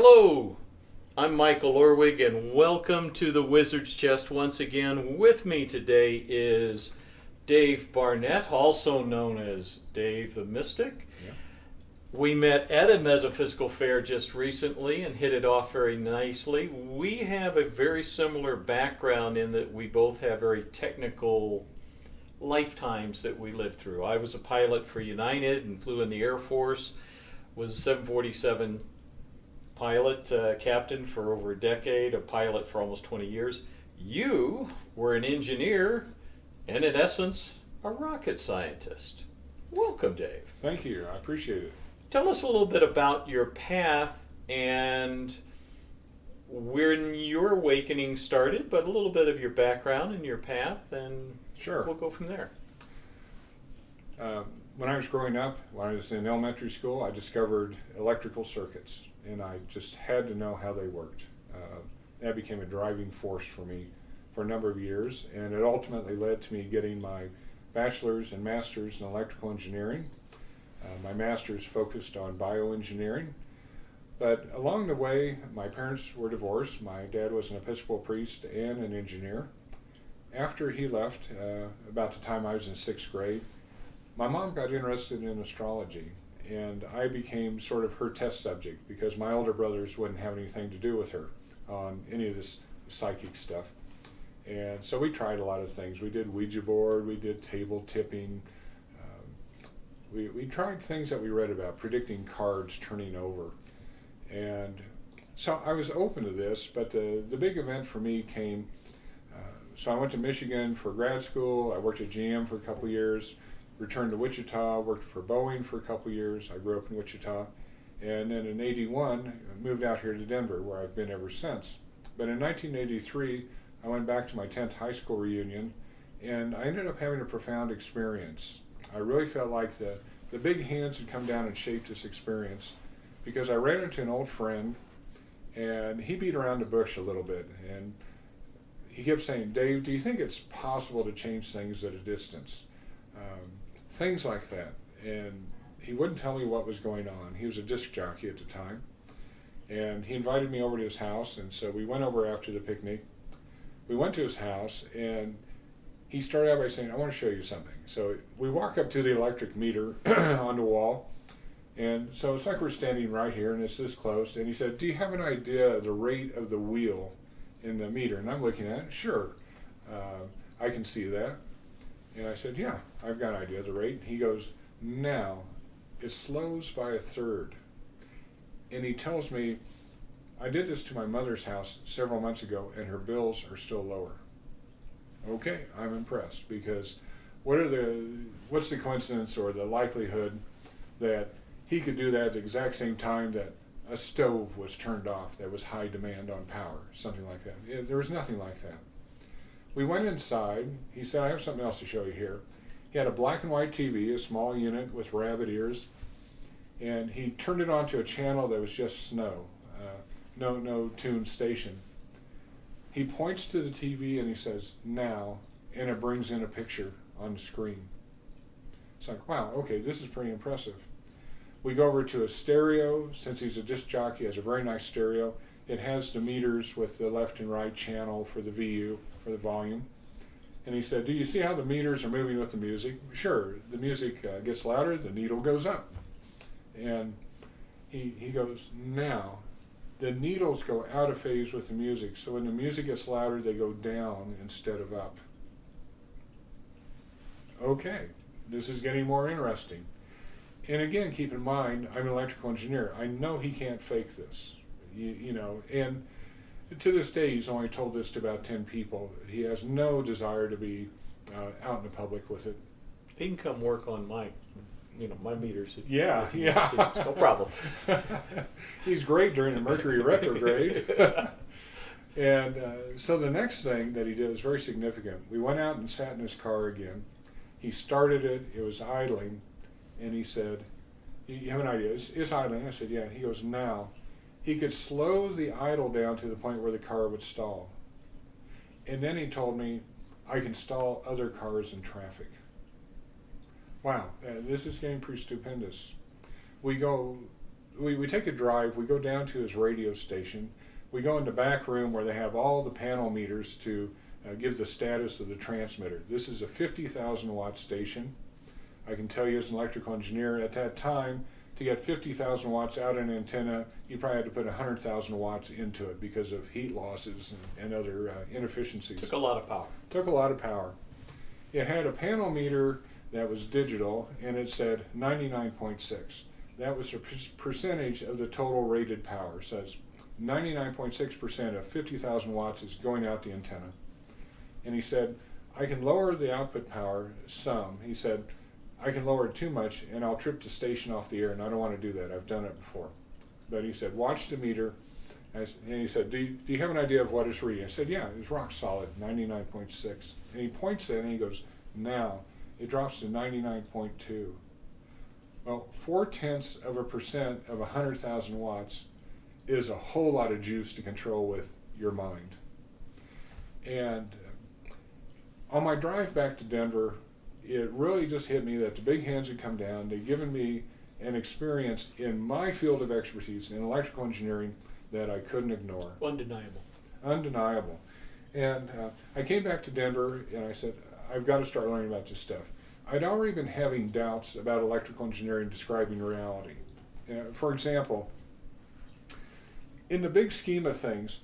Hello, I'm Michael Orwig, and welcome to the Wizard's Chest once again. With me today is Dave Barnett, also known as Dave the Mystic. Yeah. We met at a metaphysical fair just recently and hit it off very nicely. We have a very similar background in that we both have very technical lifetimes that we lived through. I was a pilot for United and flew in the Air Force, was a 747 pilot, captain for over a decade, a pilot for almost 20 years. You were an engineer and, in essence, a rocket scientist. Welcome, Dave. Thank you. I appreciate it. Tell us a little bit about your path and when your awakening started, but a little bit of your background and your path, and Sure. we'll go from there. When I was growing up, when I was in elementary school, I discovered electrical circuits, and I just had to know how they worked. That became a driving force for me for a number of years, and it ultimately led to me getting my bachelor's and master's in electrical engineering. My master's focused on bioengineering, but along the way, my parents were divorced. My dad was an Episcopal priest and an engineer. After he left, about the time I was in sixth grade, my mom got interested in astrology, and I became sort of her test subject because my older brothers wouldn't have anything to do with her on any of this psychic stuff. And so we tried a lot of things. We did Ouija board, we did table tipping. We tried things that we read about, predicting cards turning over. And so I was open to this, but the big event for me came, so I went to Michigan for grad school. I worked at GM for a couple of years. Returned to Wichita, worked for Boeing for a couple of years. I grew up in Wichita. And then in 81, moved out here to Denver, where I've been ever since. But in 1983, I went back to my 10th high school reunion, and I ended up having a profound experience. I really felt like the big hands had come down and shaped this experience, because I ran into an old friend, and he beat around the bush a little bit. And he kept saying, "Dave, do you think it's possible to change things at a distance?" Things like that. And he wouldn't tell me what was going on. He was a disc jockey at the time. And he invited me over to his house, and so we went over after the picnic. We went to his house, and he started out by saying, "I want to show you something." So we walk up to the electric meter on the wall, and so it's like we're standing right here, and it's this close. And he said, "Do you have an idea of the rate of the wheel in the meter?" And I'm looking at it. "Sure, I can see that." And I said, "Yeah, I've got an idea of the rate." He goes, "Now, it slows by a third." And he tells me, "I did this to my mother's house several months ago, and her bills are still lower." Okay, I'm impressed, because what's the coincidence or the likelihood that he could do that at the exact same time that a stove was turned off that was high demand on power, something like that? There was nothing like that. We went inside. He said, "I have something else to show you here." He had a black and white TV, a small unit with rabbit ears, and he turned it on to a channel that was just snow, no tuned station. He points to the TV and he says, "Now," and it brings in a picture on the screen. It's like, wow, okay, this is pretty impressive. We go over to a stereo. Since he's a disc jockey, he has a very nice stereo. It has the meters with the left and right channel for the VU, for the volume. And he said, "Do you see how the meters are moving with the music?" "Sure, the music gets louder, the needle goes up." And he goes, "Now, the needles go out of phase with the music, so when the music gets louder, they go down instead of up." Okay, this is getting more interesting. And again, keep in mind, I'm an electrical engineer. I know he can't fake this. You know, and to this day, he's only told this to about 10 people. He has no desire to be out in the public with it. He can come work on my meters. If he Yeah. wants to. No problem. He's great during the Mercury retrograde. And so the next thing that he did was very significant. We went out and sat in his car again. He started it. It was idling. And he said, "You have an idea? It's idling." I said, "Yeah." He goes, "Now." He could slow the idle down to the point where the car would stall. And then he told me, "I can stall other cars in traffic." Wow, this is getting pretty stupendous. We go we take a drive, we go down to his radio station, we go in the back room where they have all the panel meters to give the status of the transmitter. This is a 50,000 watt station. I can tell you as an electrical engineer at that time, to get 50,000 watts out an antenna, you probably had to put 100,000 watts into it because of heat losses and other inefficiencies. Took a lot of power. Took a lot of power. It had a panel meter that was digital, and it said 99.6. That was the percentage of the total rated power. So it's 99.6% of 50,000 watts is going out the antenna. And he said, I can lower the output power some. He said, I can lower it too much and I'll trip the station off the air, and I don't want to do that. I've done it before. But he said, watch the meter. And he said, do you have an idea of what it's reading? I said, yeah, it's rock solid, 99.6. And he points at it and he goes, now it drops to 99.2. Well, 0.4% of 100,000 watts is a whole lot of juice to control with your mind. And on my drive back to Denver, it really just hit me that the big hands had come down. They'd given me an experience in my field of expertise in electrical engineering that I couldn't ignore. Undeniable. Undeniable. And I came back to Denver and I said, I've got to start learning about this stuff. I'd already been having doubts about electrical engineering describing reality. For example, in the big scheme of things,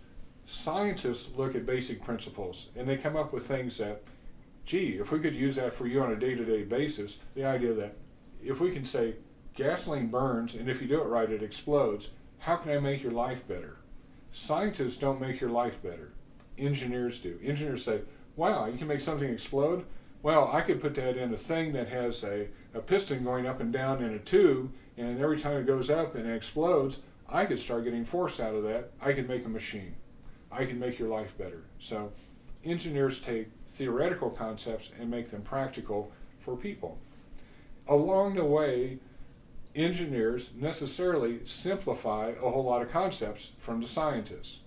scientists look at basic principles and they come up with things that, gee, if we could use that for you on a day-to-day basis, the idea that if we can say gasoline burns and if you do it right it explodes, how can I make your life better? Scientists don't make your life better. Engineers do. Engineers say, wow, you can make something explode? Well, I could put that in a thing that has a piston going up and down in a tube, and every time it goes up and it explodes, I could start getting force out of that. I could make a machine. I can make your life better. So engineers take theoretical concepts and make them practical for people. Along the way, engineers necessarily simplify a whole lot of concepts from the scientists.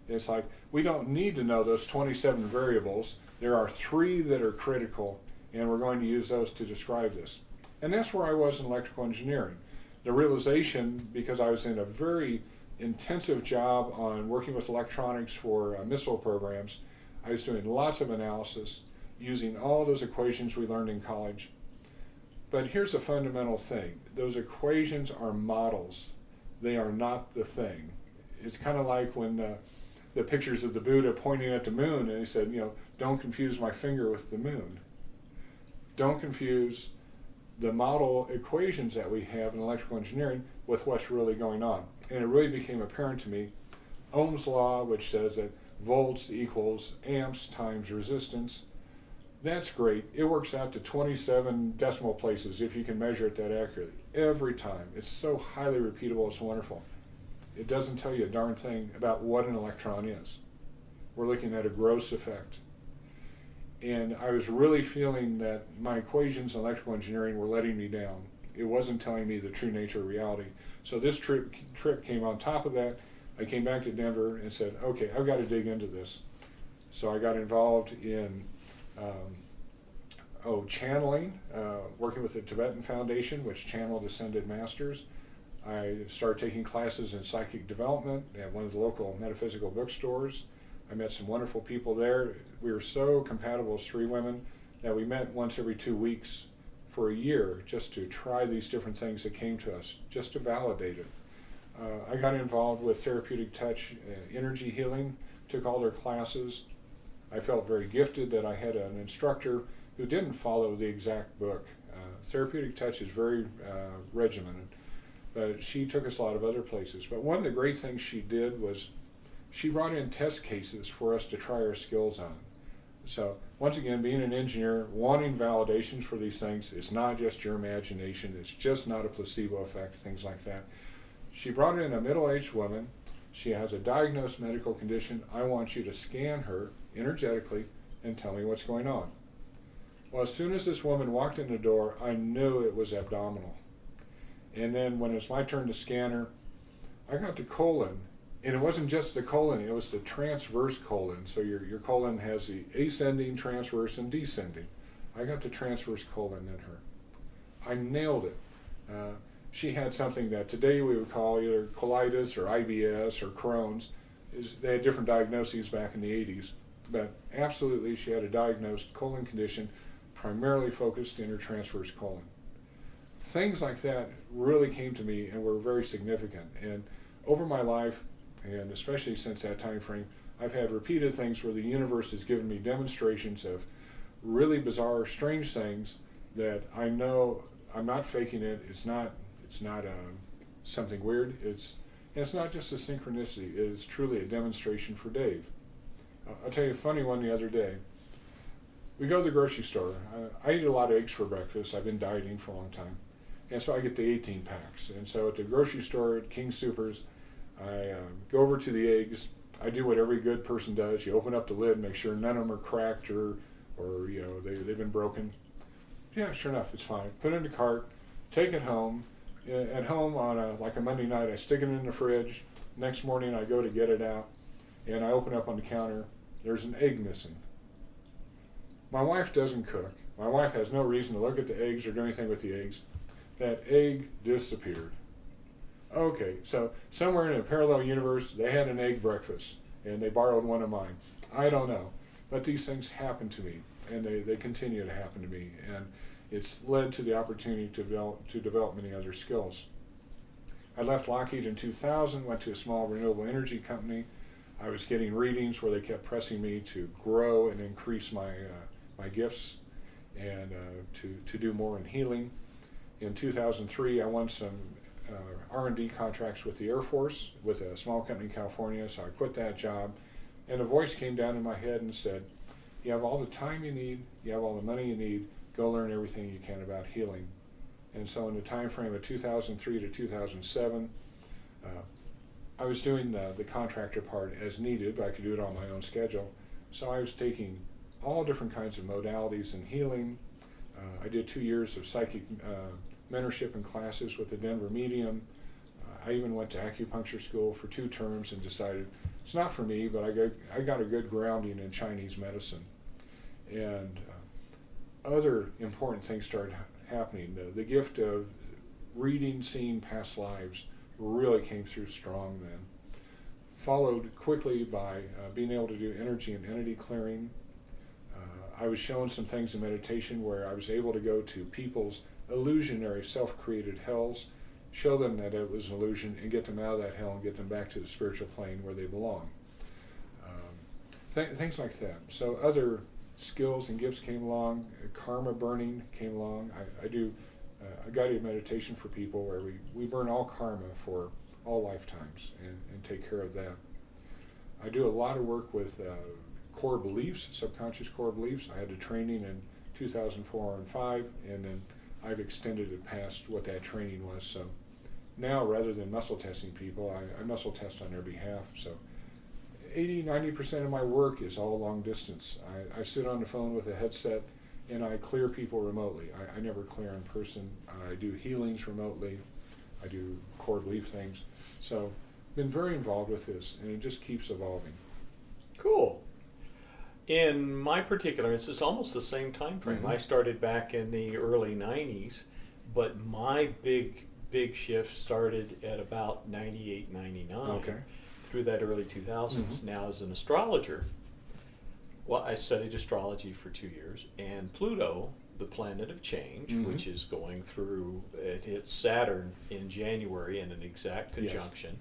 It's like, we don't need to know those 27 variables. There are 3 that are critical, and we're going to use those to describe this. And that's where I was in electrical engineering. The realization, because I was in a very intensive job on working with electronics for missile programs, I was doing lots of analysis using all those equations we learned in college. But here's a fundamental thing. Those equations are models. They are not the thing. It's kind of like when the pictures of the Buddha pointing at the moon, and he said, don't confuse my finger with the moon. Don't confuse the model equations that we have in electrical engineering with what's really going on. And it really became apparent to me, Ohm's law, which says that volts equals amps times resistance, that's great. It works out to 27 decimal places if you can measure it that accurately. Every time. It's so highly repeatable, it's wonderful. It doesn't tell you a darn thing about what an electron is. We're looking at a gross effect. And I was really feeling that my equations in electrical engineering were letting me down. It wasn't telling me the true nature of reality. So this trip came on top of that. I came back to Denver and said, okay, I've got to dig into this. So I got involved in channeling, working with the Tibetan Foundation, which channeled ascended masters. I started taking classes in psychic development at one of the local metaphysical bookstores. I met some wonderful people there. We were so compatible as 3 women that we met once every 2 weeks for a year just to try these different things that came to us, just to validate it. I got involved with therapeutic touch, energy healing, took all their classes. I felt very gifted that I had an instructor who didn't follow the exact book. Therapeutic touch is very regimented, but she took us a lot of other places. But one of the great things she did was she brought in test cases for us to try our skills on. So once again, being an engineer, wanting validations for these things, it's not just your imagination, it's just not a placebo effect, things like that. She brought in a middle-aged woman. She has a diagnosed medical condition. I want you to scan her energetically and tell me what's going on. Well, as soon as this woman walked in the door, I knew it was abdominal. And then when it was my turn to scan her, I got the colon. And it wasn't just the colon, it was the transverse colon. So your colon has the ascending, transverse, and descending. I got the transverse colon in her. I nailed it. she had something that today we would call either colitis or IBS or Crohn's. They had different diagnoses back in the 80s, but absolutely she had a diagnosed colon condition primarily focused in her transverse colon. Things like that really came to me and were very significant. And over my life, and especially since that time frame, I've had repeated things where the universe has given me demonstrations of really bizarre, strange things that I know I'm not faking it. It's not something weird. It's not just a synchronicity. It is truly a demonstration for Dave. I'll tell you a funny one the other day. We go to the grocery store. I eat a lot of eggs for breakfast. I've been dieting for a long time. And so I get the 18 packs. And so at the grocery store at King Soopers, I go over to the eggs. I do what every good person does. You open up the lid, make sure none of them are cracked or they've been broken. Yeah, sure enough, it's fine. Put it in the cart, take it home. At home on a Monday night, I stick it in the fridge. Next morning, I go to get it out, and I open up on the counter. There's an egg missing. My wife doesn't cook. My wife has no reason to look at the eggs or do anything with the eggs. That egg disappeared. Okay, so somewhere in a parallel universe, they had an egg breakfast, and they borrowed one of mine. I don't know, but these things happen to me, and they continue to happen to me, and it's led to the opportunity to develop many other skills. I left Lockheed in 2000, went to a small renewable energy company. I was getting readings where they kept pressing me to grow and increase my gifts and to do more in healing. In 2003, I won some R&D contracts with the Air Force with a small company in California, so I quit that job. And a voice came down in my head and said, you have all the time you need, you have all the money you need, go learn everything you can about healing. And so in the time frame of 2003 to 2007, I was doing the contractor part as needed, but I could do it on my own schedule. So I was taking all different kinds of modalities in healing. I did 2 years of psychic mentorship and classes with the Denver Medium. I even went to acupuncture school for 2 terms and decided it's not for me, but I got a good grounding in Chinese medicine. And other important things started happening. The gift of reading, seeing past lives really came through strong then. Followed quickly by being able to do energy and entity clearing. I was shown some things in meditation where I was able to go to people's illusionary self-created hells, show them that it was an illusion, and get them out of that hell and get them back to the spiritual plane where they belong. Things like that. So other skills and gifts came along. Karma burning came along. I do a guided meditation for people where we burn all karma for all lifetimes and take care of that. I do a lot of work with core beliefs, subconscious core beliefs. I had a training in 2004 and 5, and then I've extended it past what that training was. So now, rather than muscle testing people, I muscle test on their behalf. So 80-90% of my work is all long distance. I sit on the phone with a headset and I clear people remotely. I never clear in person. I do healings remotely. I do core belief things. So been very involved with this, and it just keeps evolving. Cool. In my particular instance, it's almost the same time frame. Mm-hmm. I started back in the early 90s, but my big shift started at about 98, 99. Okay. Through that early 2000s. Mm-hmm. Now, as an astrologer, well, I studied astrology for 2 years, and Pluto, the planet of change, Mm-hmm. which is going through, it hits Saturn in January in an exact conjunction.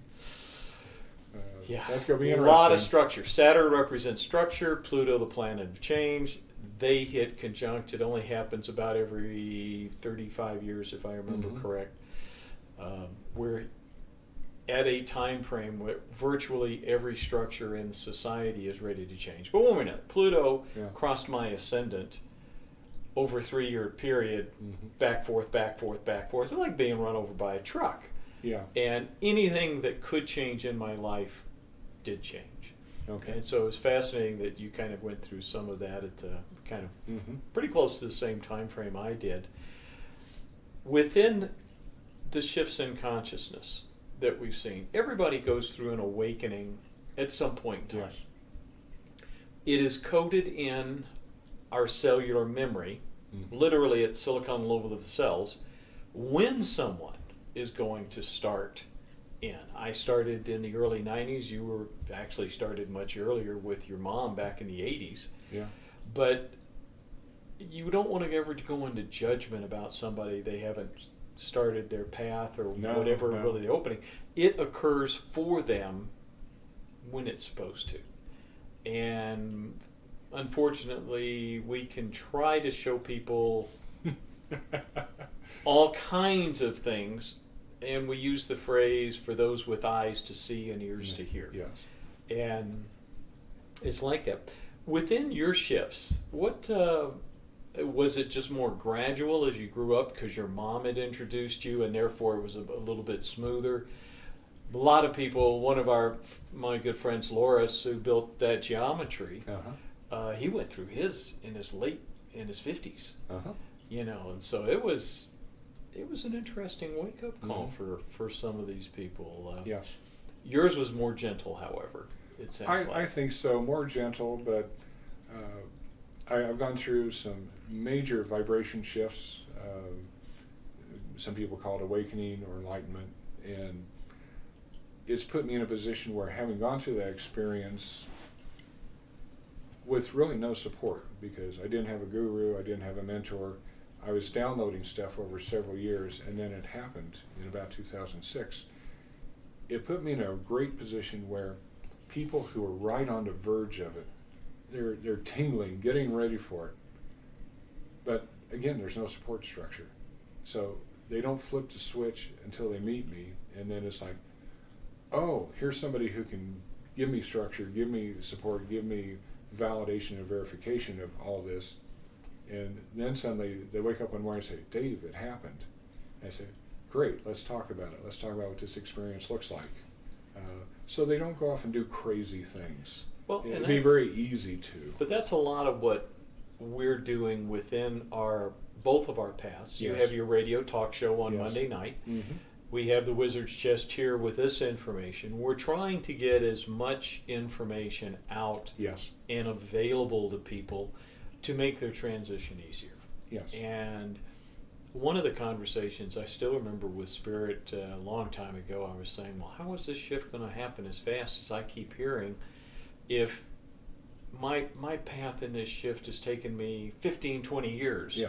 Yeah, that's going to be a interesting. lot of structure. Saturn represents structure, Pluto, the planet of change. They hit conjunct. It only happens about every 35 years, if I remember Mm-hmm. correct. We're at a time frame where virtually every structure in society is ready to change. But 1 minute, Pluto crossed my ascendant over a 3-year period, back, forth, back, forth, back, forth. It's like being run over by a truck. Yeah. And anything that could change in my life did change. Okay. And so it was fascinating that you kind of went through some of that at kind of Mm-hmm. pretty close to the same time frame I did. Within the shifts in consciousness that we've seen, everybody goes through an awakening at some point in time. Yes. It is coded in our cellular memory, literally at silicon level of the cells. When someone is going to start in. I started in the early 90s. You were actually started much earlier with your mom back in the 80s. Yeah. But you don't want to ever go into judgment about somebody. They haven't started their path or whatever really the opening. It occurs for them when it's supposed to. And unfortunately, we can try to show people all kinds of things, and we use the phrase, for those with eyes to see and ears to hear. Yes. And it's like that. Within your shifts, what was it just more gradual as you grew up because your mom had introduced you and therefore it was a little bit smoother? A lot of people, one of my good friends, Loris, who built that geometry, he went through his in his 50s. You know, and so it was an interesting wake-up call for some of these people. Yes. Yours was more gentle, however, it sounds like. I think so, more gentle, but I've gone through some major vibration shifts. Some people call it awakening or enlightenment, and it's put me in a position where, having gone through that experience with really no support, because I didn't have a guru, I didn't have a mentor, I was downloading stuff over several years, and then it happened in about 2006. It put me in a great position where people who are right on the verge of it, they're tingling, getting ready for it. But again, there's no support structure. So they don't flip the switch until they meet me, and then it's like, oh, here's somebody who can give me structure, give me support, give me validation and verification of all this. And then suddenly they wake up one morning and say, Dave, it happened. And I say, great, let's talk about it. Let's talk about what this experience looks like. So they don't go off and do crazy things. Well, it'd be very easy to. But that's a lot of what we're doing within both of our paths. You have your radio talk show on Monday night. Mm-hmm. We have the Wizard's Chest here with this information. We're trying to get as much information out and available to people to make their transition easier. Yes. And one of the conversations I still remember with Spirit a long time ago, I was saying, well, how is this shift going to happen as fast as I keep hearing if my path in this shift has taken me 15, 20 years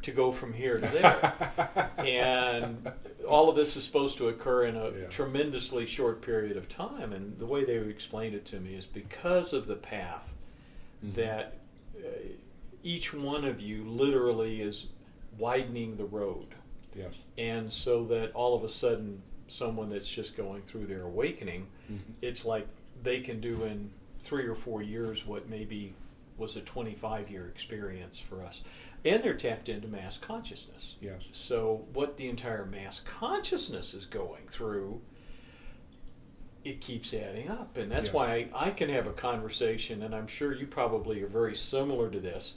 to go from here to there? And all of this is supposed to occur in a tremendously short period of time. And the way they explained it to me is because of the path that each one of you literally is widening the road. Yes. And so that all of a sudden, someone that's just going through their awakening, it's like they can do in 3 or 4 years what maybe was a 25-year experience for us. And they're tapped into mass consciousness. Yes. So what the entire mass consciousness is going through, it keeps adding up. And that's why I can have a conversation, and I'm sure you probably are very similar to this,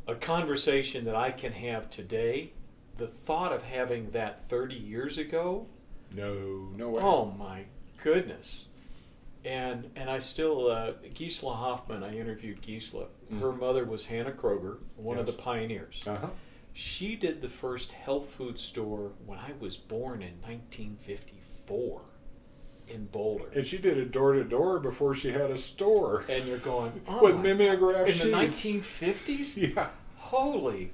a conversation that I can have today, the thought of having that 30 years ago, no way. Oh my goodness. And I still, Gisela Hoffman, I interviewed Gisela. Her mother was Hannah Kroger, one of the pioneers. She did the first health food store when I was born in 1954 in Boulder. And she did it door to door before she had a store. And you're going, oh, with mimeograph sheets. In the 1950s? Yeah. Holy.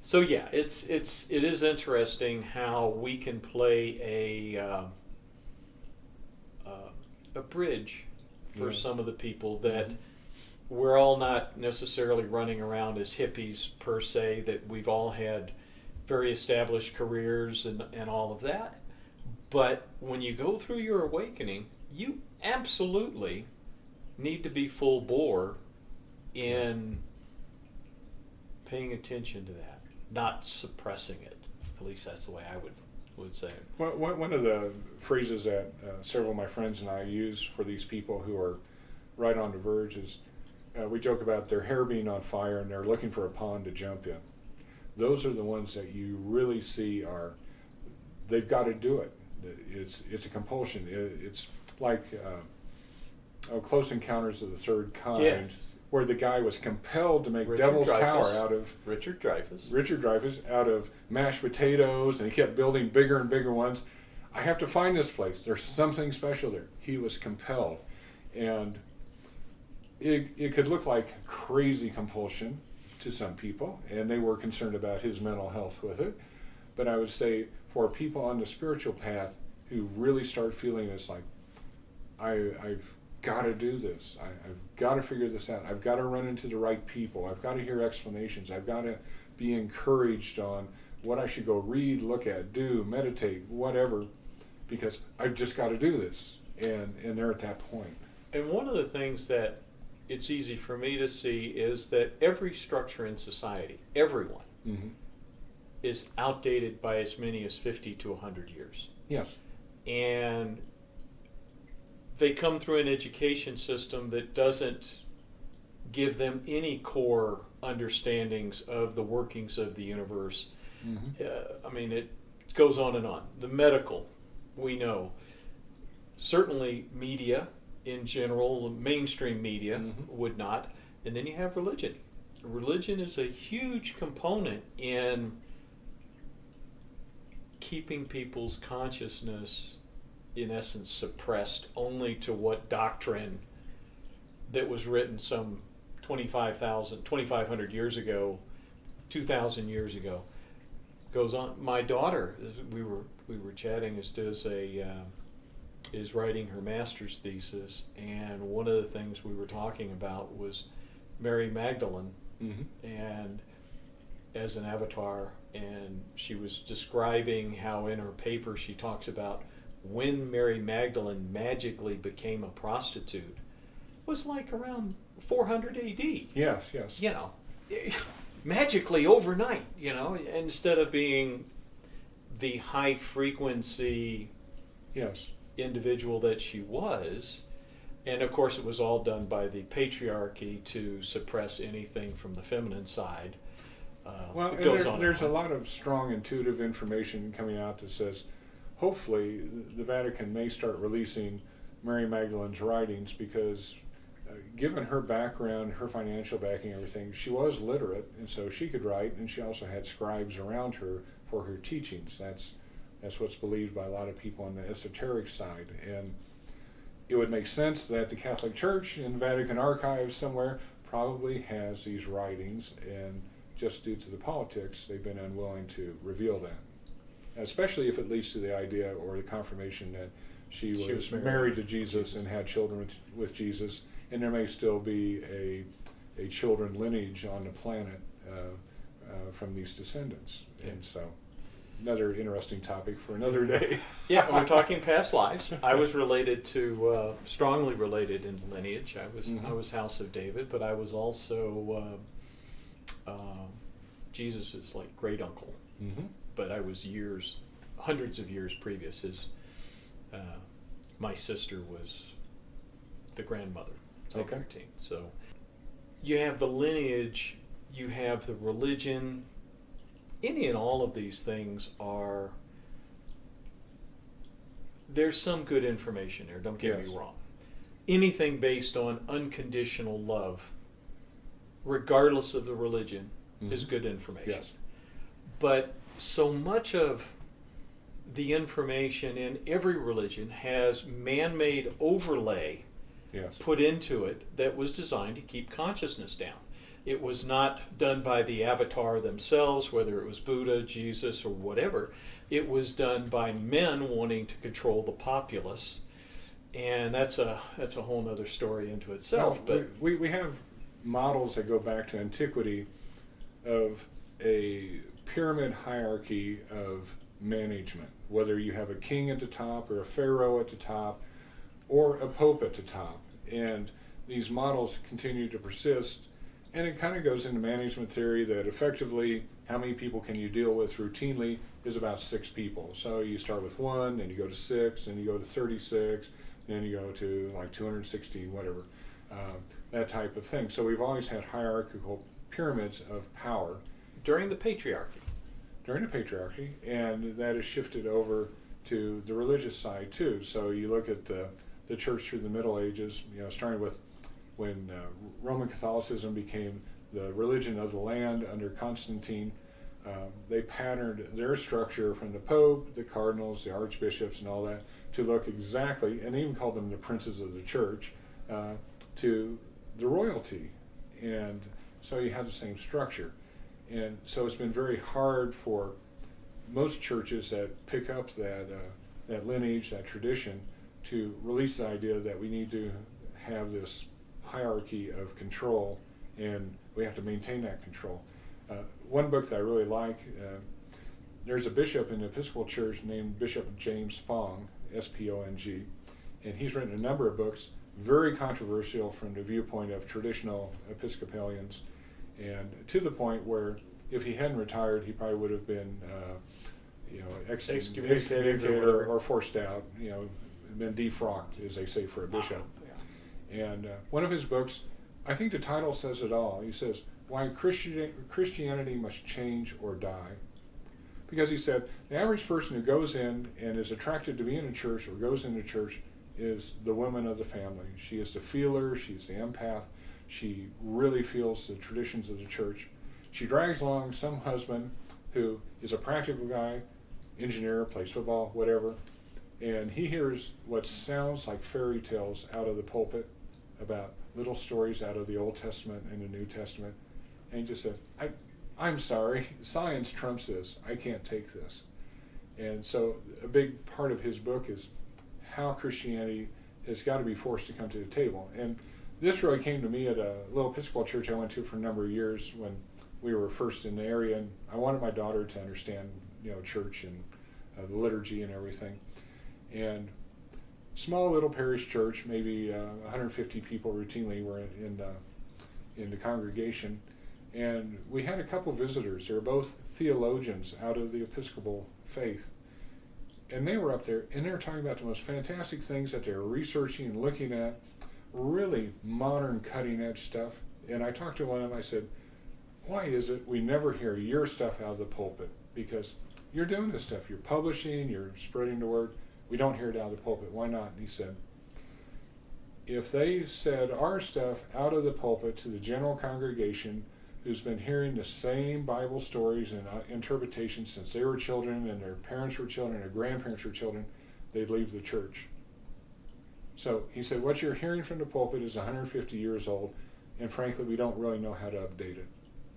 So yeah, it is interesting how we can play a bridge for some of the people that we're all not necessarily running around as hippies per se, that we've all had very established careers and all of that. But when you go through your awakening, you absolutely need to be full bore in paying attention to that, not suppressing it. At least that's the way I would say it. Well, one of the phrases that several of my friends and I use for these people who are right on the verge is, we joke about their hair being on fire and they're looking for a pond to jump in. Those are the ones that you really see they've got to do it. It's a compulsion. It's like Close Encounters of the Third Kind. Yes. where the guy was compelled to make Richard Devil's Dreyfuss. Tower out of Richard Dreyfuss. Richard Dreyfuss out of mashed potatoes, and he kept building bigger and bigger ones. I have to find this place. There's something special there. He was compelled, and it could look like crazy compulsion to some people, and they were concerned about his mental health with it. But I would say for people on the spiritual path who really start feeling it's like, I've got to do this. I've got to figure this out. I've got to run into the right people. I've got to hear explanations. I've got to be encouraged on what I should go read, look at, do, meditate, whatever, because I've just got to do this. And they're at that point. And one of the things that it's easy for me to see is that every structure in society, everyone, Mm-hmm. is outdated by as many as 50 to 100 years. Yes. And they come through an education system that doesn't give them any core understandings of the workings of the universe. Mm-hmm. I mean, it goes on and on. The medical, we know. Certainly media in general, mainstream media Mm-hmm. would not. And then you have religion. Religion is a huge component in keeping people's consciousness, in essence, suppressed only to what doctrine that was written some 2,500 years ago, 2,000 years ago, goes on. My daughter, we were chatting, is writing her master's thesis, and one of the things we were talking about was Mary Magdalene, Mm-hmm. and as an avatar, and she was describing how in her paper she talks about when Mary Magdalene magically became a prostitute was like around 400 AD. Yes, yes. You know, magically overnight, you know, instead of being the high frequency Yes. individual that she was. And of course it was all done by the patriarchy to suppress anything from the feminine side. Well, it and goes on and there's a on. lot of strong intuitive information coming out that says hopefully the Vatican may start releasing Mary Magdalene's writings because given her background, her financial backing, everything, she was literate, and so she could write, and she also had scribes around her for her teachings. That's what's believed by a lot of people on the esoteric side. And it would make sense that the Catholic Church in Vatican archives somewhere probably has these writings, and just due to the politics, they've been unwilling to reveal that. Especially if it leads to the idea or the confirmation that she was married to Jesus and had children with Jesus, and there may still be a children lineage on the planet from these descendants. Yeah. And so, another interesting topic for another day. Yeah, we're talking past lives. I was related to, strongly related in lineage. Mm-hmm. I was House of David, but I was also Jesus's like great uncle. Mm-hmm. But I was hundreds of years previous. My sister was the grandmother. Okay. 13. So you have the lineage, you have the religion. Any and all of these things there's some good information there, don't get Yes. me wrong. Anything based on unconditional love, regardless of the religion, is Mhm. good information. Yes. But so much of the information in every religion has man-made overlay Yes. put into it that was designed to keep consciousness down. It was not done by the avatar themselves, whether it was Buddha, Jesus, or whatever. It was done by men wanting to control the populace, and that's a whole other story into itself. No, but we have models that go back to antiquity of a pyramid hierarchy of management, whether you have a king at the top or a pharaoh at the top or a pope at the top. And these models continue to persist, and it kind of goes into management theory that effectively how many people can you deal with routinely is about 6 people. So you start with 1, then you go to 6, then you go to 36, then you go to like 260, whatever, that type of thing. So we've always had hierarchical pyramids of power during the patriarchy, and that has shifted over to the religious side too. So you look at the church through the Middle Ages, starting with when Roman Catholicism became the religion of the land under Constantine, they patterned their structure from the Pope, the cardinals, the archbishops, and all that to look exactly, and they even called them the princes of the church, to the royalty. And so you have the same structure. And so it's been very hard for most churches that pick up that lineage, that tradition, to release the idea that we need to have this hierarchy of control, and we have to maintain that control. One book that I really like, there's a bishop in the Episcopal Church named Bishop James Spong, S-P-O-N-G, and he's written a number of books, very controversial from the viewpoint of traditional Episcopalians, and to the point where if he hadn't retired, he probably would have been excommunicated or forced out, been defrocked, as they say for a bishop. Yeah. And one of his books, I think the title says it all. He says, Why Christianity Must Change or Die. Because he said, the average person who goes in and is attracted to be in a church or goes into church is the woman of the family. She is the feeler, she's the empath, she really feels the traditions of the church. She drags along some husband who is a practical guy, engineer, plays football, whatever, and he hears what sounds like fairy tales out of the pulpit about little stories out of the Old Testament and the New Testament, and he just said, I'm sorry, science trumps this. I can't take this. And so a big part of his book is how Christianity has got to be forced to come to the table. And this really came to me at a little Episcopal church I went to for a number of years when we were first in the area, and I wanted my daughter to understand, church and the liturgy and everything. And small little parish church, maybe 150 people routinely were in the congregation. And we had a couple visitors. They were both theologians out of the Episcopal faith. And they were up there, and they were talking about the most fantastic things that they were researching and looking at, really modern, cutting-edge stuff. And I talked to one of them, I said, why is it we never hear your stuff out of the pulpit? Because you're doing this stuff. You're publishing, you're spreading the word. We don't hear it out of the pulpit. Why not? And he said, if they said our stuff out of the pulpit to the general congregation who's been hearing the same Bible stories and interpretations since they were children and their parents were children, their grandparents were children, they'd leave the church. So he said, what you're hearing from the pulpit is 150 years old, and frankly, we don't really know how to update it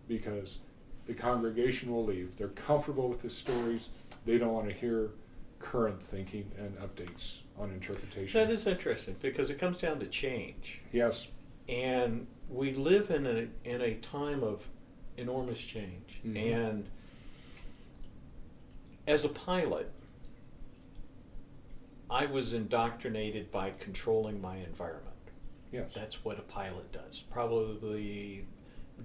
because the congregation will leave. They're comfortable with the stories. They don't want to hear current thinking and updates on interpretation. That is interesting because it comes down to change. Yes. And we live in a time of enormous change. Mm-hmm. And as a pilot, I was indoctrinated by controlling my environment. Yes. That's what a pilot does. Probably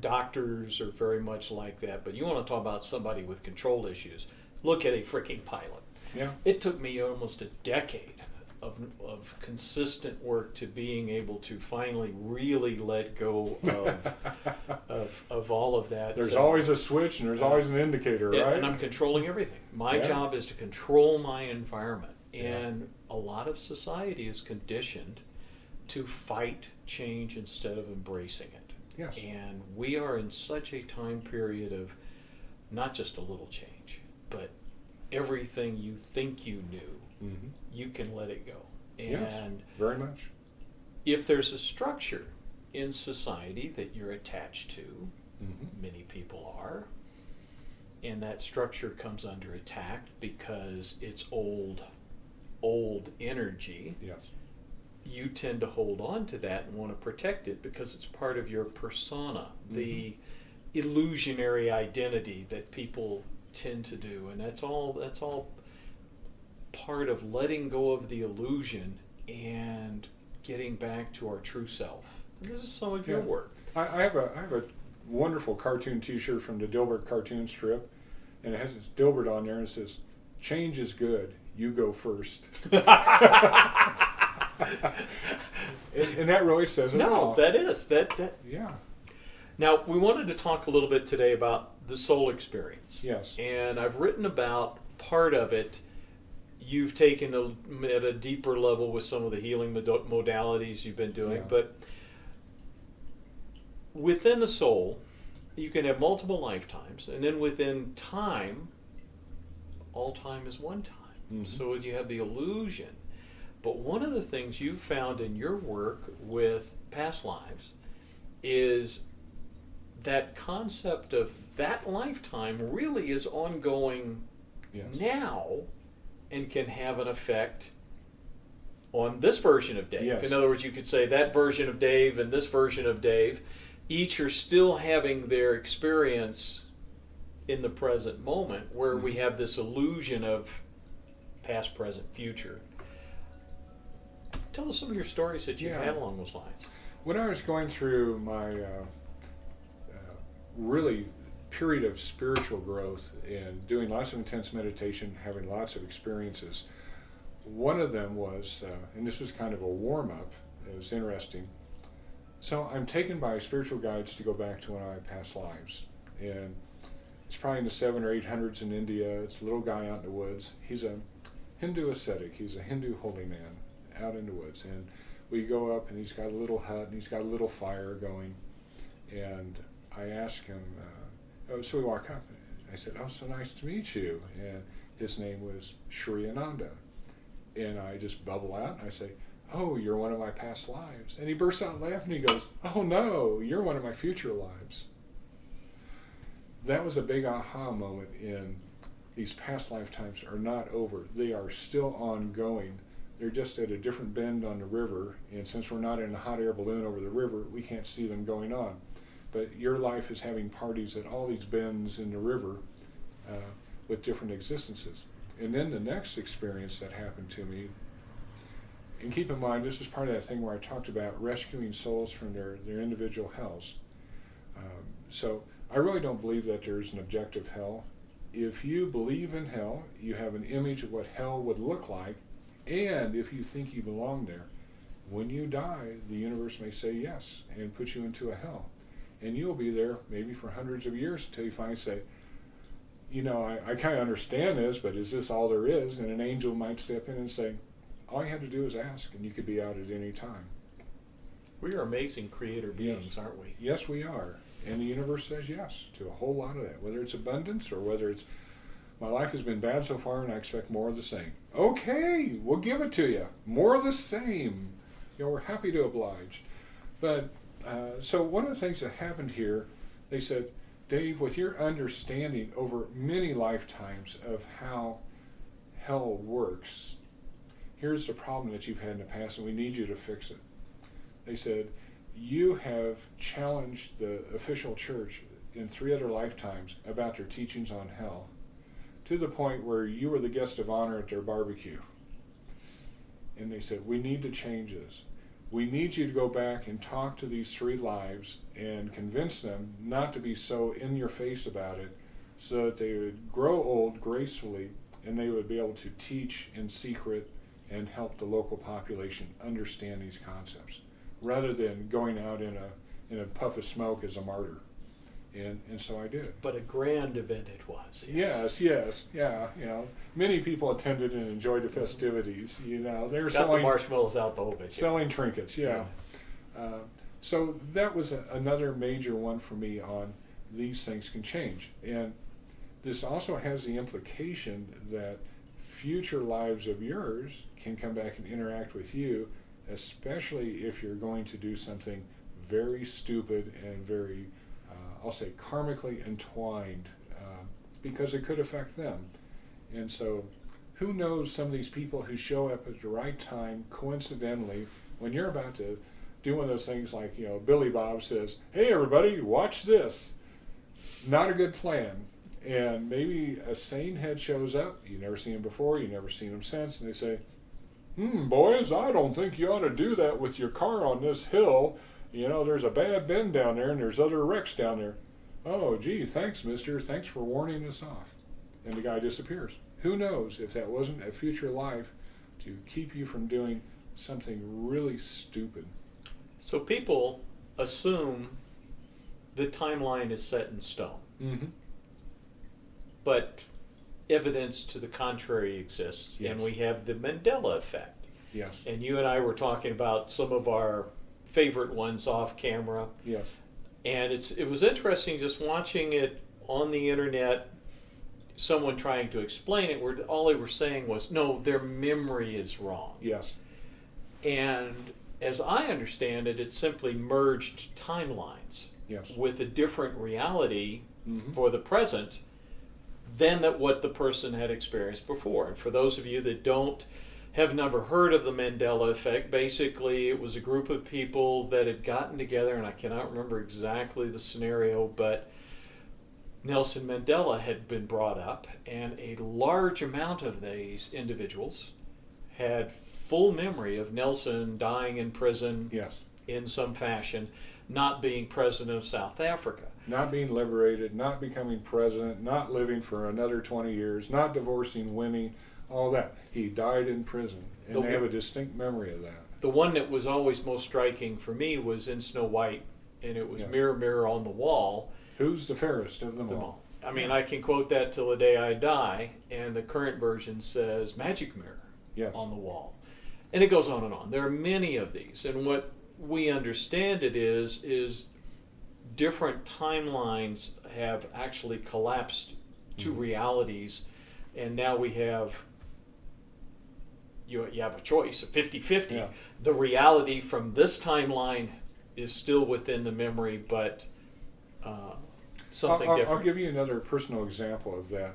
doctors are very much like that, but you want to talk about somebody with control issues, look at a freaking pilot. Yeah. It took me almost a decade of consistent work to being able to finally really let go of all of that. There's always a switch and there's always an indicator, right? And I'm controlling everything. My job is to control my environment. And a lot of society is conditioned to fight change instead of embracing it. Yes. And we are in such a time period of not just a little change, but everything you think you knew, mm-hmm. you can let it go. And yes, very much. If there's a structure in society that you're attached to, mm-hmm. many people are, and that structure comes under attack because it's old energy, yes. you tend to hold on to that and want to protect it because it's part of your persona, mm-hmm. the illusionary identity that people tend to do, and that's all part of letting go of the illusion and getting back to our true self. And this is some of your work. I have a wonderful cartoon T-shirt from the Dilbert cartoon strip, and it has this Dilbert on there, and it says, "Change is good. You go first." and that really says it all. No, that is that. Yeah. Now, we wanted to talk a little bit today about the soul experience. Yes. And I've written about part of it. You've taken at a deeper level with some of the healing modalities you've been doing. Yeah. But within the soul, you can have multiple lifetimes, and then within time, all time is one time. Mm-hmm. So you have the illusion. But one of the things you found in your work with past lives is that concept of that lifetime really is ongoing now and can have an effect on this version of Dave. Yes. In other words, you could say that version of Dave and this version of Dave, each are still having their experience in the present moment, where we have this illusion of past, present, future. Tell us some of your stories that you've had along those lines. When I was going through my really period of spiritual growth and doing lots of intense meditation, having lots of experiences, one of them was, and this was kind of a warm-up, it was interesting. So I'm taken by spiritual guides to go back to one of my past lives. And it's probably in the 700s or 800s in India. It's a little guy out in the woods. He's a Hindu ascetic. He's a Hindu holy man out in the woods. And we go up, and he's got a little hut, and he's got a little fire going. And I ask him, so we walk up, and I said, "Oh, so nice to meet you." And his name was Shri Ananda. And I just bubble out, and I say, "Oh, you're one of my past lives." And he bursts out laughing, and he goes, "Oh no, you're one of my future lives." That was a big aha moment in these past lifetimes are not over. They are still ongoing. They're just at a different bend on the river, and since we're not in a hot air balloon over the river, we can't see them going on. But your life is having parties at all these bends in the river with different existences. And then the next experience that happened to me, and keep in mind, this is part of that thing where I talked about rescuing souls from their individual hells. So I really don't believe that there's an objective hell. If you believe in hell, you have an image of what hell would look like, and if you think you belong there, when you die, the universe may say yes and put you into a hell. And you'll be there maybe for hundreds of years until you finally say, I kind of understand this, but is this all there is? And an angel might step in and say, all you had to do is ask, and you could be out at any time. We are amazing creator beings, aren't we? Yes, we are. And the universe says yes to a whole lot of that, whether it's abundance or whether it's, my life has been bad so far and I expect more of the same. Okay, we'll give it to you. More of the same. We're happy to oblige. But, so one of the things that happened here, they said, Dave, with your understanding over many lifetimes of how hell works, here's the problem that you've had in the past and we need you to fix it. They said, you have challenged the official church in 3 other lifetimes about their teachings on hell, to the point where you were the guest of honor at their barbecue. And they said, we need to change this. We need you to go back and talk to these 3 lives and convince them not to be so in your face about it, so that they would grow old gracefully and they would be able to teach in secret and help the local population understand these concepts, rather than going out in a puff of smoke as a martyr. And so I did. But a grand event it was. Yes, yeah. Many people attended and enjoyed the festivities. They were Got selling the marshmallows out the whole bit. selling trinkets. Yeah. So that was another major one for me on these things can change. And this also has the implication that future lives of yours can come back and interact with you, especially if you're going to do something very stupid and very, I'll say, karmically entwined, because it could affect them. And so who knows, some of these people who show up at the right time, coincidentally, when you're about to do one of those things like, Billy Bob says, hey everybody, watch this. Not a good plan. And maybe a sane head shows up, you never seen him before, you never seen him since, and they say, boys, I don't think you ought to do that with your car on this hill. There's a bad bend down there and there's other wrecks down there. Oh, gee, thanks, mister. Thanks for warning us off. And the guy disappears. Who knows if that wasn't a future life to keep you from doing something really stupid. So people assume the timeline is set in stone. Mm-hmm. But evidence to the contrary exists, Yes. and we have the Mandela effect. Yes. And you and I were talking about some of our favorite ones off camera. Yes. And it was interesting just watching it on the internet, someone trying to explain it, where all they were saying was, no, their memory is wrong. Yes. And as I understand it, it simply merged timelines Yes. with a different reality Mm-hmm. for the present than that what the person had experienced before. And for those of you that have never heard of the Mandela effect, basically it was a group of people that had gotten together, and I cannot remember exactly the scenario, but Nelson Mandela had been brought up, and a large amount of these individuals had full memory of Nelson dying in prison Yes. in some fashion, not being president of South Africa. Not being liberated, not becoming president, not living for another 20 years, not divorcing Winnie, all that. He died in prison, and they have a distinct memory of that. The one that was always most striking for me was in Snow White, and it was Mirror, Mirror on the Wall. Who's the fairest of them all? I mean, I can quote that till the day I die, and the current version says Magic Mirror on the Wall. And it goes on and on. There are many of these, and what we understand it is different timelines have actually collapsed to realities, and now we have you have a choice, a 50-50. Yeah. The reality from this timeline is still within the memory, but something different. I'll give you another personal example of that.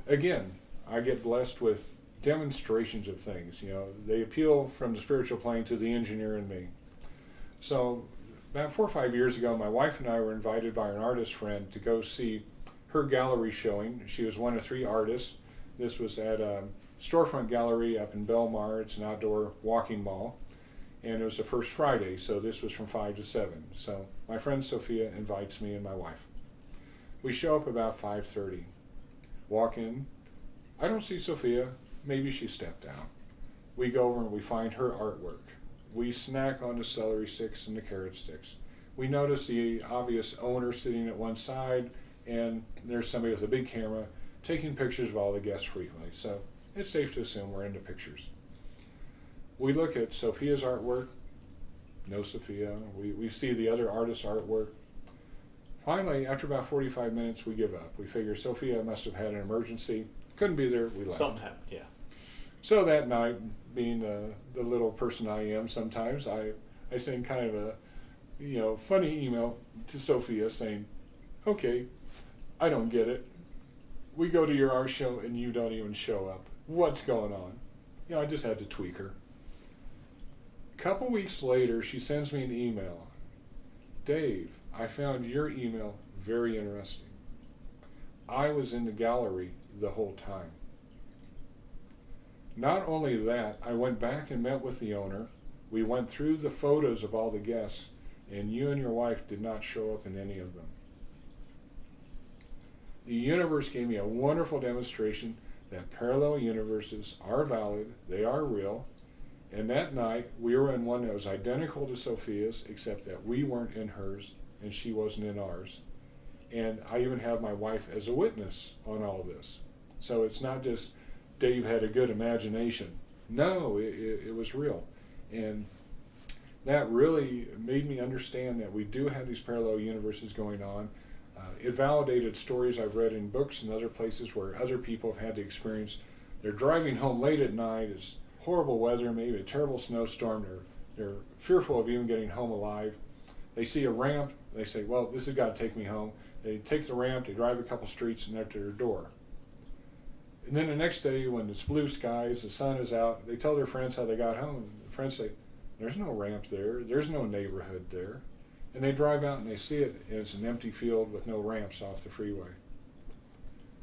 Again, I get blessed with demonstrations of things. You know, they appeal from the spiritual plane to the engineer in me. So about 4 or 5 years ago, my wife and I were invited by an artist friend to go see her gallery showing. She was one of 3 artists. This was at a storefront gallery up in Belmar. It's an outdoor walking mall. And it was the first Friday, so this was from 5 to 7. So my friend Sophia invites me and my wife. We show up about 5:30. Walk in. I don't see Sophia. Maybe she stepped out. We go over and we find her artwork. We snack on the celery sticks and the carrot sticks. We notice the obvious owner sitting at one side, and there's somebody with a big camera taking pictures of all the guests frequently. So it's safe to assume we're into pictures. We look at Sophia's artwork. No Sophia. We see the other artist's artwork. Finally, after about 45 minutes, we give up. We figure Sophia must have had an emergency. Couldn't be there. We left. Something happened, yeah. So that night, being the little person I am sometimes, I send kind of a funny email to Sophia saying, okay, I don't get it. We go to your art show and you don't even show up. What's going on? I just had to tweak her. A couple weeks later, she sends me an email. Dave, I found your email very interesting. I was in the gallery the whole time. Not only that, I went back and met with the owner. We went through the photos of all the guests, and you and your wife did not show up in any of them. The universe gave me a wonderful demonstration that parallel universes are valid, they are real, and that night we were in one that was identical to Sophia's, except that we weren't in hers and she wasn't in ours. And I even have my wife as a witness on all this. So it's not just Dave had a good imagination. No, it was real. And that really made me understand that we do have these parallel universes going on. It validated stories I've read in books and other places where other people have had the experience. They're driving home late at night, it's horrible weather, maybe a terrible snowstorm, they're fearful of even getting home alive. They see a ramp, they say, well, this has got to take me home. They take the ramp, they drive a couple streets, and they're at their door. And then the next day, when it's blue skies, the sun is out, they tell their friends how they got home. The friends say, there's no ramp there, there's no neighborhood there. And they drive out and they see it, and it's an empty field with no ramps off the freeway.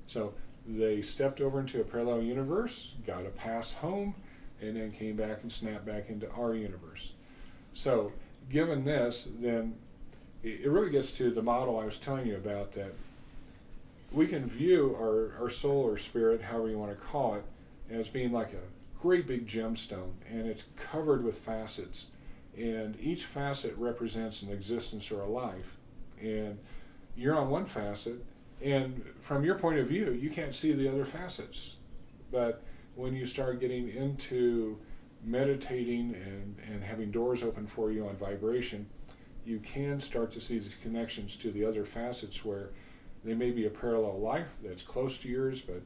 So they stepped over into a parallel universe, got a pass home, and then came back and snapped back into our universe. So given this, then it really gets to the model I was telling you about, that we can view our soul or spirit, however you want to call it, as being like a great big gemstone, and it's covered with facets. And each facet represents an existence or a life. And you're on one facet, and from your point of view, you can't see the other facets. But when you start getting into meditating and having doors open for you on vibration, you can start to see these connections to the other facets where they may be a parallel life that's close to yours, but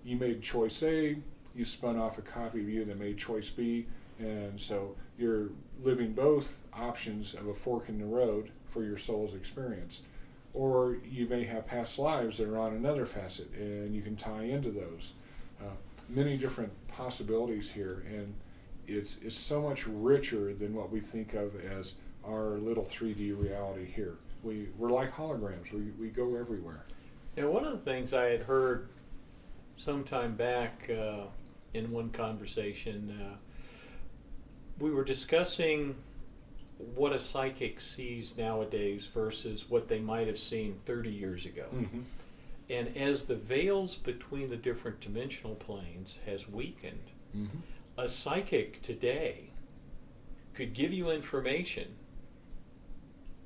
you made choice A, you spun off a copy of you that made choice B, and so you're living both options of a fork in the road for your soul's experience. Or you may have past lives that are on another facet, and you can tie into those. Many different possibilities here, and it's so much richer than what we think of as our little 3D reality here. We're like holograms. We go everywhere. Now, one of the things I had heard some time back in one conversation, we were discussing what a psychic sees nowadays versus what they might have seen 30 years ago. Mm-hmm. And as the veils between the different dimensional planes has weakened, Mm-hmm. a psychic today could give you information,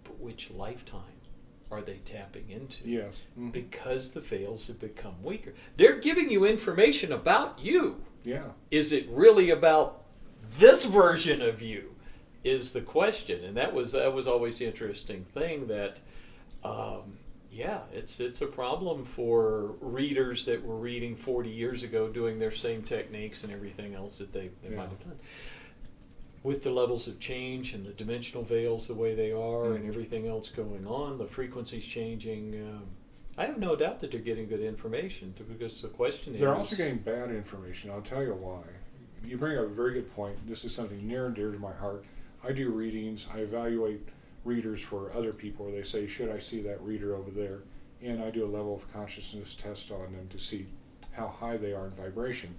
but which lifetime are they tapping into? Yes. Mm-hmm. Because the veils have become weaker. They're giving you information about you. Yeah. Is it really about this version of you? Is the question, and that was always the interesting thing. That, it's a problem for readers that were reading 40 years ago, doing their same techniques and everything else that they might have done. With the levels of change and the dimensional veils the way they are, and everything else going on, the frequencies changing. I have no doubt that they're getting good information, because the question is... They're also getting bad information. I'll tell you why. You bring up a very good point. This is something near and dear to my heart. I do readings. I evaluate readers for other people where they say, should I see that reader over there? And I do a level of consciousness test on them to see how high they are in vibration.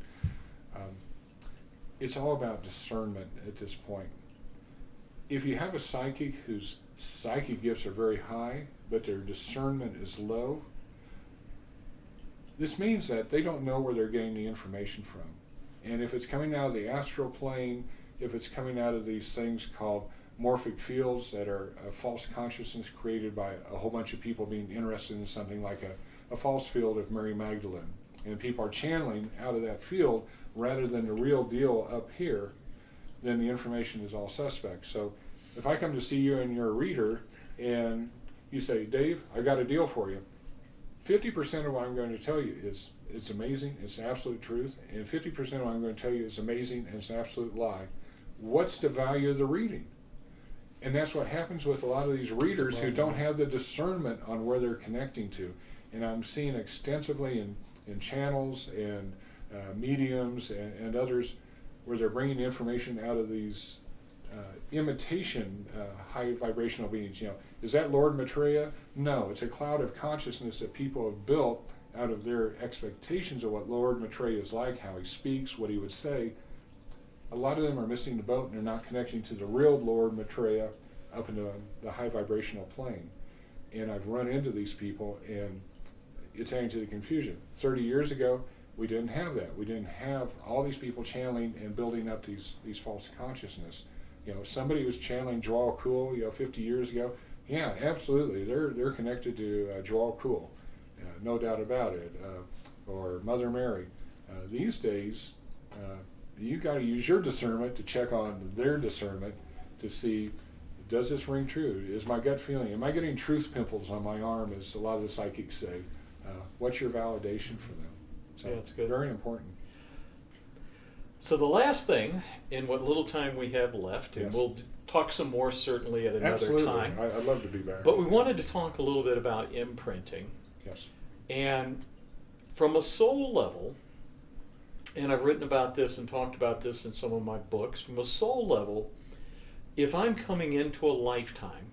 It's all about discernment at this point. If you have a psychic whose psychic gifts are very high, but their discernment is low, this means that they don't know where they're getting the information from. And if it's coming out of the astral plane, if it's coming out of these things called morphic fields that are a false consciousness created by a whole bunch of people being interested in something like a false field of Mary Magdalene, and people are channeling out of that field rather than the real deal up here, then the information is all suspect. So if I come to see you and you're a reader and you say, Dave, I got a deal for you, 50% of what I'm going to tell you is it's amazing, it's absolute truth, and 50% of what I'm going to tell you is amazing and it's an absolute lie. What's the value of the reading? And that's what happens with a lot of these readers who don't have the discernment on where they're connecting to. And I'm seeing extensively in channels and mediums and others where they're bringing information out of these imitation high vibrational beings. Is that Lord Maitreya? No, it's a cloud of consciousness that people have built out of their expectations of what Lord Maitreya is like, how he speaks, what he would say. A lot of them are missing the boat and they're not connecting to the real Lord Maitreya up in the high vibrational plane. And I've run into these people and it's adding to the confusion. 30 years ago, we didn't have that. We didn't have all these people channeling and building up these false consciousness. Somebody was channeling Djwal Khul, 50 years ago. Yeah, absolutely. They're connected to Djwal Khul, no doubt about it. Or Mother Mary. These days, you got to use your discernment to check on their discernment to see, does this ring true? Is my gut feeling? Am I getting truth pimples on my arm, as a lot of the psychics say? What's your validation for them? So Yeah, it's good. Very important. So the last thing, in what little time we have left, and Yes. we'll talk some more certainly at another Absolutely. time, I'd love to be back. but we wanted to talk a little bit about imprinting. Yes. And from a soul level, and I've written about this and talked about this in some of my books, from a soul level, if I'm coming into a lifetime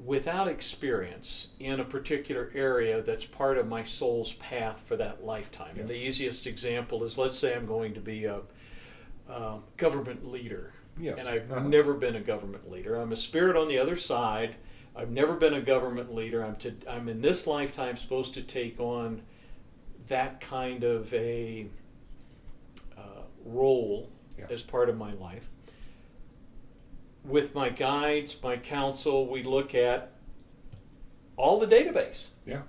without experience in a particular area that's part of my soul's path for that lifetime, and the easiest example is, let's say I'm going to be a government leader, Yes. and I've Uh-huh. never been a government leader. I'm a spirit on the other side. I've never been a government leader. I'm in this lifetime supposed to take on that kind of a role as part of my life. With my guides, my counsel, we look at all the database. Yeah.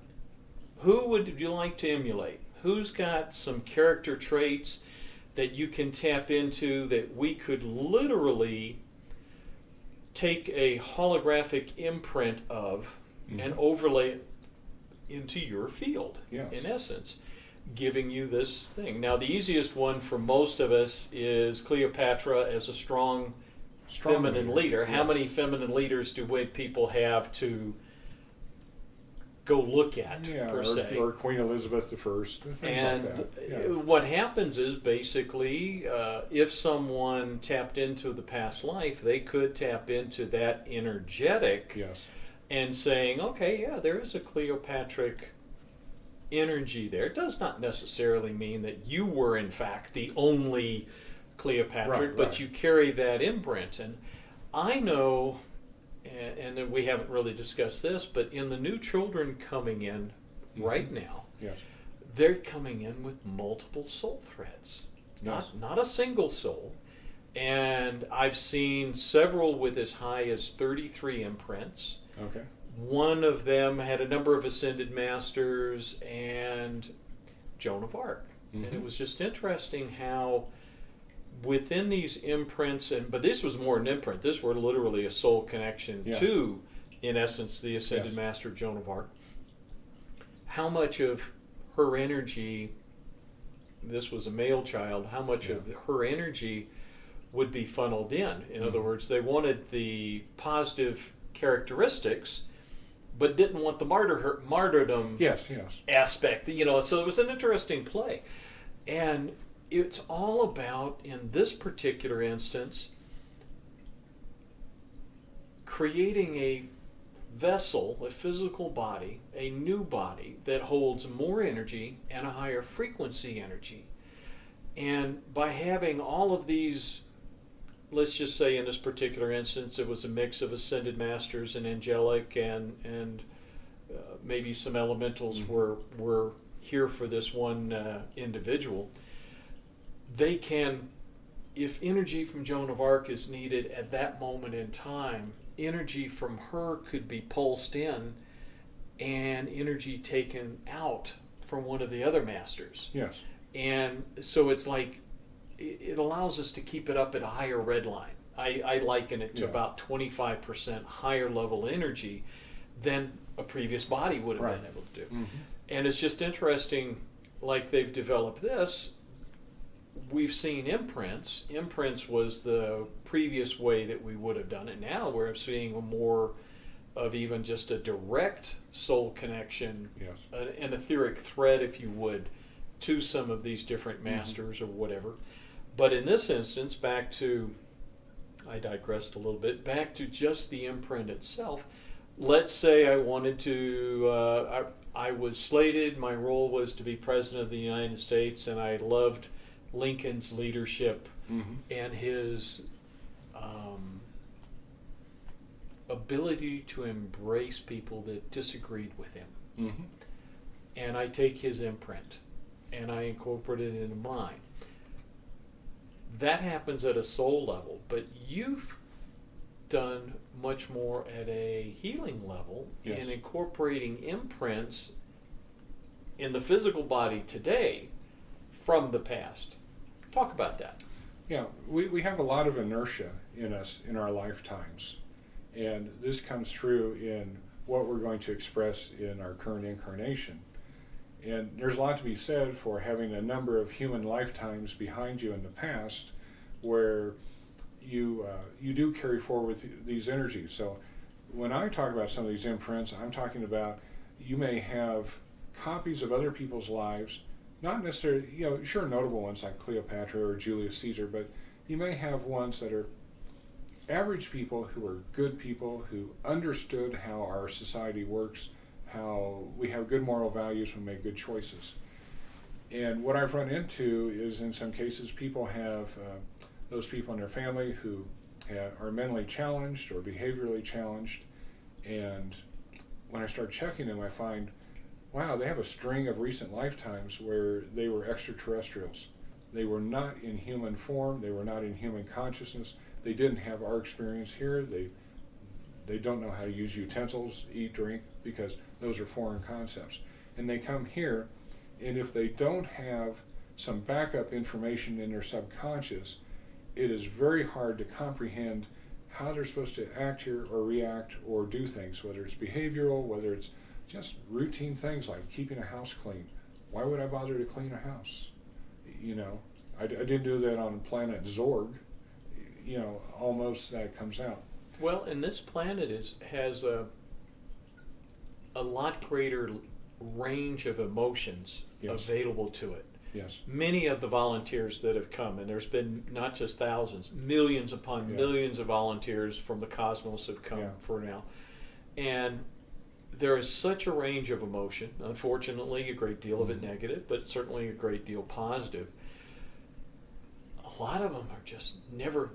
Who would you like to emulate? Who's got some character traits that you can tap into that we could literally take a holographic imprint of and overlay it into your field, Yes. in essence, giving you this thing. Now, the easiest one for most of us is Cleopatra as a strong feminine leader. How Yes. many feminine leaders do people have to go look at, per se? Or Queen Elizabeth I, things And like that. Yeah. what happens is basically, if someone tapped into the past life, they could tap into that energetic Yes. and saying, okay, yeah, there is a Cleopatric energy there. It does not necessarily mean that you were, in fact, the only Cleopatra, Right, but right. you carry that imprint. And I know, and we haven't really discussed this, but in the new children coming in right now, Yes. they're coming in with multiple soul threads, Yes. not a single soul. And I've seen several with as high as 33 imprints. Okay. One of them had a number of ascended masters and Joan of Arc. And it was just interesting how within these imprints, but this was more an imprint, this were literally a soul connection to, in essence, the ascended master Joan of Arc. How much of her energy, this was a male child, how much of her energy would be funneled in? In other words, they wanted the positive characteristics, but didn't want the martyrdom Yes. aspect. So it was an interesting play. And it's all about, in this particular instance, creating a vessel, a physical body, a new body that holds more energy and a higher frequency energy. And by having all of these, let's just say in this particular instance, it was a mix of ascended masters and angelic, and maybe some elementals were here for this one individual. They can, if energy from Joan of Arc is needed at that moment in time, energy from her could be pulsed in and energy taken out from one of the other masters. Yes. And so it's like, it allows us to keep it up at a higher red line. I liken it to about 25% higher level energy than a previous body would have been able to do. And it's just interesting, like they've developed this. We've seen imprints. Imprints was the previous way that we would have done it. Now we're seeing more of even just a direct soul connection, an etheric thread, if you would, to some of these different masters or whatever. But in this instance, back to, I digressed a little bit, back to just the imprint itself. Let's say I wanted to, I was slated, my role was to be President of the United States, and I loved Lincoln's leadership and his ability to embrace people that disagreed with him. And I take his imprint and I incorporate it into mine. That happens at a soul level, but you've done much more at a healing level in incorporating imprints in the physical body today from the past. Talk about that. Yeah, we have a lot of inertia in us in our lifetimes, and this comes through in what we're going to express in our current incarnation. And there's a lot to be said for having a number of human lifetimes behind you in the past where you do carry forward with these energies. So when I talk about some of these imprints, I'm talking about you may have copies of other people's lives, not necessarily, sure, notable ones like Cleopatra or Julius Caesar, but you may have ones that are average people who are good people who understood how our society works, how we have good moral values and make good choices. And what I've run into is in some cases people have those people in their family who are mentally challenged or behaviorally challenged, and when I start checking them I find, wow, they have a string of recent lifetimes where they were extraterrestrials. They were not in human form, they were not in human consciousness, they didn't have our experience here, they don't know how to use utensils, eat, drink, because those are foreign concepts. And they come here, and if they don't have some backup information in their subconscious, it is very hard to comprehend how they're supposed to act here or react or do things, whether it's behavioral, whether it's just routine things like keeping a house clean. Why would I bother to clean a house? You know, I didn't do that on planet Zorg. You know, almost that comes out. Well, and this planet has a lot greater range of emotions available to it. Yes. Many of the volunteers that have come, and there's been not just thousands, millions upon millions of volunteers from the cosmos have come for now. And there is such a range of emotion, unfortunately a great deal of it negative, but certainly a great deal positive. A lot of them are just never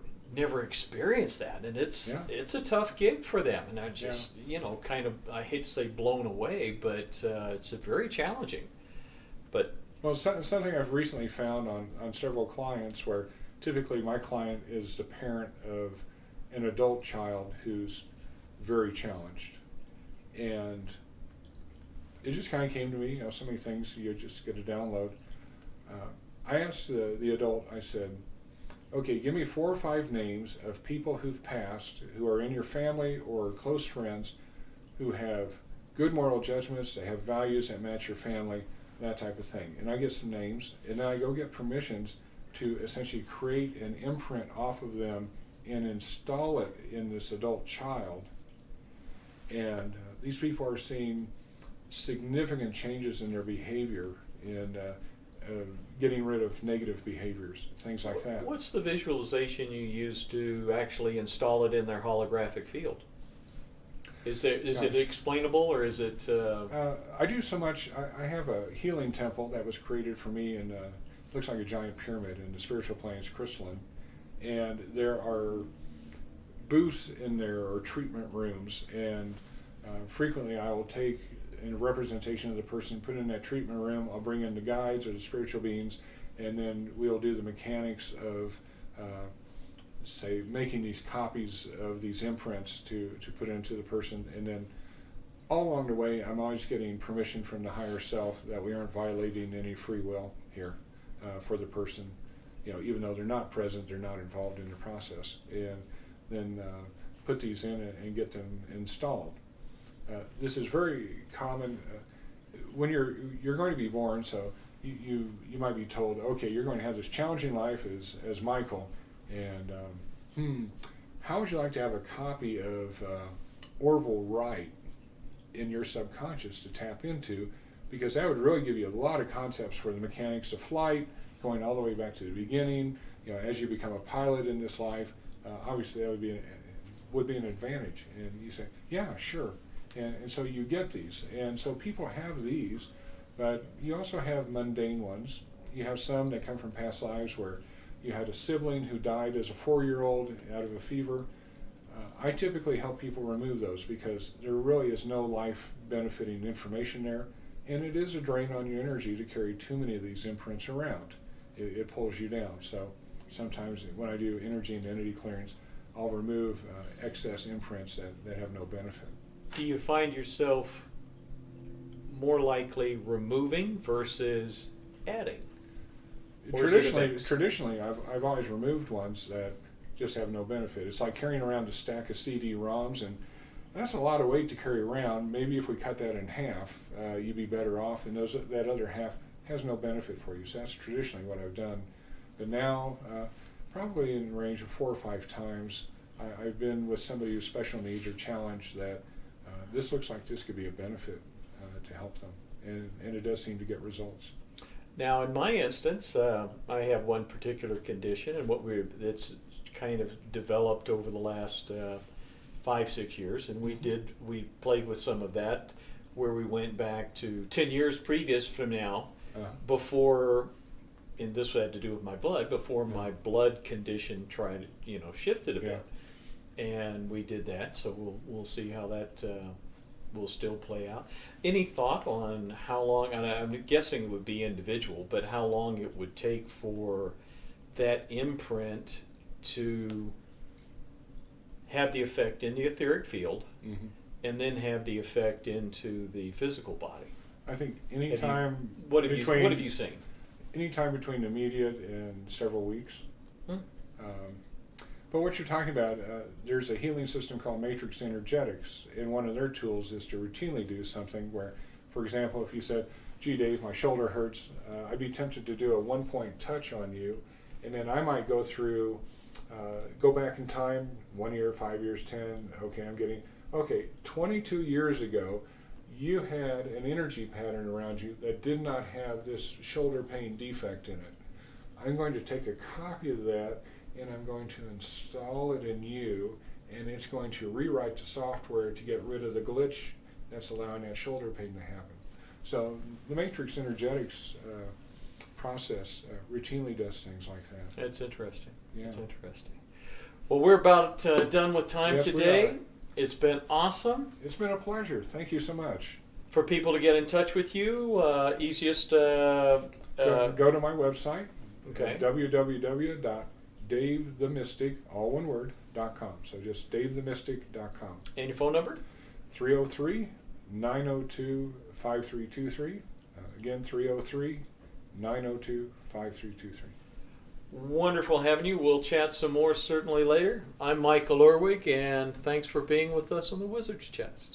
experienced that, and it's a tough gig for them, and I just kind of, I hate to say blown away, but it's very challenging. But well, something I've recently found on several clients, where typically my client is the parent of an adult child who's very challenged, and it just kind of came to me, so many things you just get to download. I asked the adult, I said, okay, give me 4 or 5 names of people who've passed, who are in your family or close friends, who have good moral judgments, they have values that match your family, that type of thing. And I get some names, and then I go get permissions to essentially create an imprint off of them and install it in this adult child. And these people are seeing significant changes in their behavior and getting rid of negative behaviors, things like that. What's the visualization you use to actually install it in their holographic field? Is it explainable, or is it? I do so much. I have a healing temple that was created for me, and looks like a giant pyramid, and the spiritual plane is crystalline. And there are booths in there, or treatment rooms, and frequently I will take a representation of the person, put in that treatment room. I'll bring in the guides or the spiritual beings, and then we'll do the mechanics of say making these copies of these imprints to put into the person, and then all along the way I'm always getting permission from the higher self that we aren't violating any free will here for the person, even though they're not present, they're not involved in the process, and then put these in and get them installed. This is very common when you're going to be born, so you might be told, okay, you're going to have this challenging life as Michael, and how would you like to have a copy of Orville Wright in your subconscious to tap into, because that would really give you a lot of concepts for the mechanics of flight, going all the way back to the beginning. As you become a pilot in this life, obviously that would be an advantage. And you say, yeah, sure. And so you get these. And so people have these, but you also have mundane ones. You have some that come from past lives where you had a sibling who died as a 4-year-old out of a fever. I typically help people remove those because there really is no life benefiting information there, and it is a drain on your energy to carry too many of these imprints around. It pulls you down. So sometimes when I do energy and entity clearance, I'll remove excess imprints that have no benefit. Do you find yourself more likely removing versus adding? Traditionally, I've always removed ones that just have no benefit. It's like carrying around a stack of CD-ROMs, and that's a lot of weight to carry around. Maybe if we cut that in half, you'd be better off, and that other half has no benefit for you. So that's traditionally what I've done. But now, probably in the range of 4 or 5 times, I've been with somebody who's special needs or challenged that this looks like this could be a benefit to help them, and it does seem to get results. Now, in my instance, I have one particular condition, and it's kind of developed over the last 5-6 years, and we played with some of that, where we went back to 10 years previous from now, before, and this had to do with my blood, before my blood condition shifted a bit, and we did that. So we'll see how that will still play out. Any thought on how long, and I'm guessing it would be individual, but how long it would take for that imprint to have the effect in the etheric field, and then have the effect into the physical body? I think any time. What have you seen? Any time between immediate and several weeks. But what you're talking about, there's a healing system called Matrix Energetics, and one of their tools is to routinely do something where, for example, if you said, gee, Dave, my shoulder hurts, I'd be tempted to do a one-point touch on you, and then I might go through, go back in time, 1 year, 5 years, 10, okay, 22 years ago, you had an energy pattern around you that did not have this shoulder pain defect in it. I'm going to take a copy of that and I'm going to install it in you, and it's going to rewrite the software to get rid of the glitch that's allowing that shoulder pain to happen. So the Matrix Energetics process routinely does things like that. It's interesting. Yeah. It's interesting. Well, we're about done with time Yes, we today. are. It's been awesome. It's been a pleasure. Thank you so much. For people to get in touch with you, easiest... Go to my website, Okay. www.davethemystic, all one word, .com. So just davethemystic.com. And your phone number? 303-902-5323. Again, 303-902-5323. Wonderful having you. We'll chat some more certainly later. I'm Michael Orwig, and thanks for being with us on the Wizard's Chest.